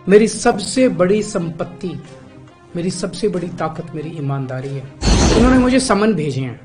मेरी सबसे बड़ी संपत्ति, मेरी सबसे बड़ी ताकत मेरी ईमानदारी है। उन्होंने मुझे समन भेजे हैं।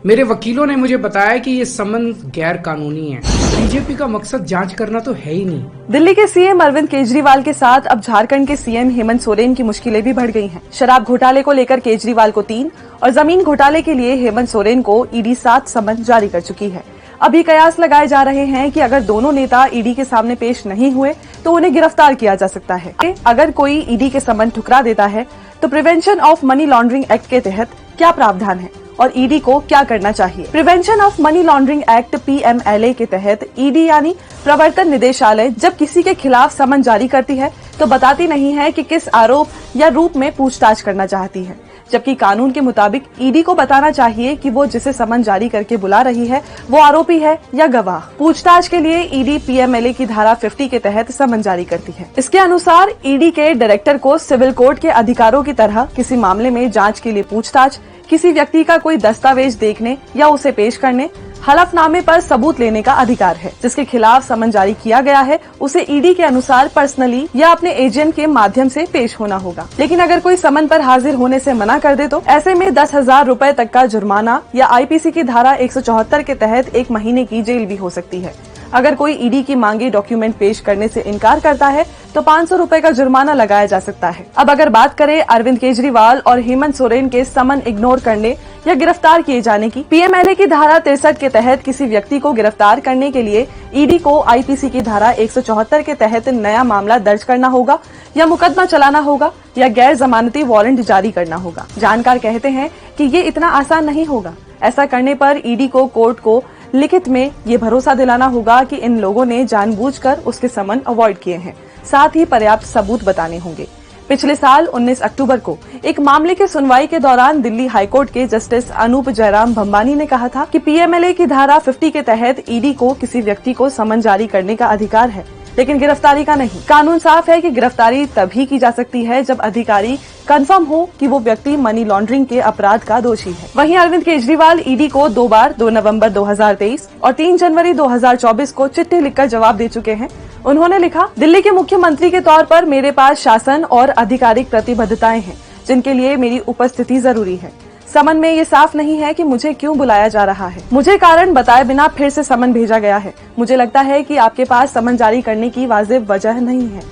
मेरे वकीलों ने मुझे बताया कि ये समन गैर कानूनी है। बीजेपी का मकसद जांच करना तो है ही नहीं। दिल्ली के सीएम अरविंद केजरीवाल के साथ अब झारखंड के सीएम हेमंत सोरेन की मुश्किलें भी बढ़ गई हैं। शराब घोटाले को लेकर केजरीवाल को 3 और जमीन घोटाले के लिए हेमंत सोरेन को ईडी 7 समन जारी कर चुकी है। अभी कयास लगाए जा रहे हैं कि अगर दोनों नेता ईडी के सामने पेश नहीं हुए तो उन्हें गिरफ्तार किया जा सकता है। अगर कोई ईडी के समन ठुकरा देता है तो prevention of money laundering act के तहत क्या प्रावधान है और ईडी को क्या करना चाहिए। Prevention of money laundering act PMLA के तहत ईडी यानी प्रवर्तन निदेशालय जब किसी के खिलाफ समन जारी करती है तो बताती नहीं है कि किस आरोप या रूप में पूछताछ करना चाहती है, जबकि कानून के मुताबिक ईडी को बताना चाहिए कि वो जिसे समन जारी करके बुला रही है वो आरोपी है या गवाह। पूछताछ के लिए ईडी PMLA की धारा 50 के तहत समन जारी करती है। इसके अनुसार ईडी के डायरेक्टर को सिविल कोर्ट के अधिकारों की तरह किसी मामले में जांच के लिए पूछताछ, किसी व्यक्ति का कोई दस्तावेज देखने या उसे पेश करने, हलफनामे पर सबूत लेने का अधिकार है। जिसके खिलाफ समन जारी किया गया है उसे ईडी के अनुसार पर्सनली या अपने एजेंट के माध्यम से पेश होना होगा। लेकिन अगर कोई समन पर हाजिर होने से मना कर दे तो ऐसे में 10,000 रूपए तक का जुर्माना या IPC की धारा 174 के तहत 1 महीने की जेल भी हो सकती है। अगर कोई ईडी की मांगे डॉक्यूमेंट पेश करने से इनकार करता है तो 500 रूपए का जुर्माना लगाया जा सकता है। अब अगर बात करें अरविंद केजरीवाल और हेमंत सोरेन के समन इग्नोर करने या गिरफ्तार किए जाने की, PMLA की धारा 63 के तहत किसी व्यक्ति को गिरफ्तार करने के लिए ईडी को IPC की धारा 174 के तहत नया मामला दर्ज करना होगा या मुकदमा चलाना होगा या गैर जमानती वारंट जारी करना होगा। जानकार कहते हैं कि ये इतना आसान नहीं होगा। ऐसा करने पर ईडी को कोर्ट को लिखित में ये भरोसा दिलाना होगा कि इन लोगों ने जानबूझकर उसके समन अवॉइड किए हैं, साथ ही पर्याप्त सबूत बताने होंगे। पिछले साल 19 अक्टूबर को एक मामले की सुनवाई के दौरान दिल्ली हाईकोर्ट के जस्टिस अनूप जयराम भंबानी ने कहा था कि PMLA की धारा 50 के तहत ईडी को किसी व्यक्ति को समन जारी करने का अधिकार है, लेकिन गिरफ्तारी का नहीं। कानून साफ है कि गिरफ्तारी तभी की जा सकती है जब अधिकारी कंफर्म हो कि वो व्यक्ति मनी लॉन्ड्रिंग के अपराध का दोषी है। वहीं अरविंद केजरीवाल ईडी को 2 बार 2 नवंबर 2023 और 3 जनवरी 2024 को चिट्ठी लिखकर जवाब दे चुके हैं। उन्होंने लिखा, दिल्ली के मुख्यमंत्री के तौर पर मेरे पास शासन और आधिकारिक प्रतिबद्धताएं हैं जिनके लिए मेरी उपस्थिति जरूरी है। समन में ये साफ नहीं है कि मुझे क्यों बुलाया जा रहा है। मुझे कारण बताए बिना फिर से समन भेजा गया है। मुझे लगता है कि आपके पास समन जारी करने की वाजिब वजह नहीं है।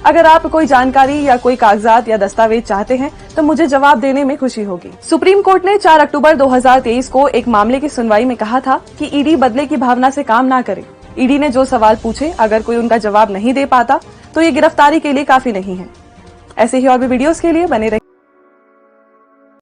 अगर आप कोई जानकारी या कोई कागजात या दस्तावेज चाहते हैं तो मुझे जवाब देने में खुशी होगी। सुप्रीम कोर्ट ने 4 अक्टूबर 2023 को एक मामले की सुनवाई में कहा था कि ईडी बदले की भावना से काम ना करे। ईडी ने जो सवाल पूछे अगर कोई उनका जवाब नहीं दे पाता तो ये गिरफ्तारी के लिए काफी नहीं है। ऐसे ही और भी वीडियोस के लिए बने रहिए।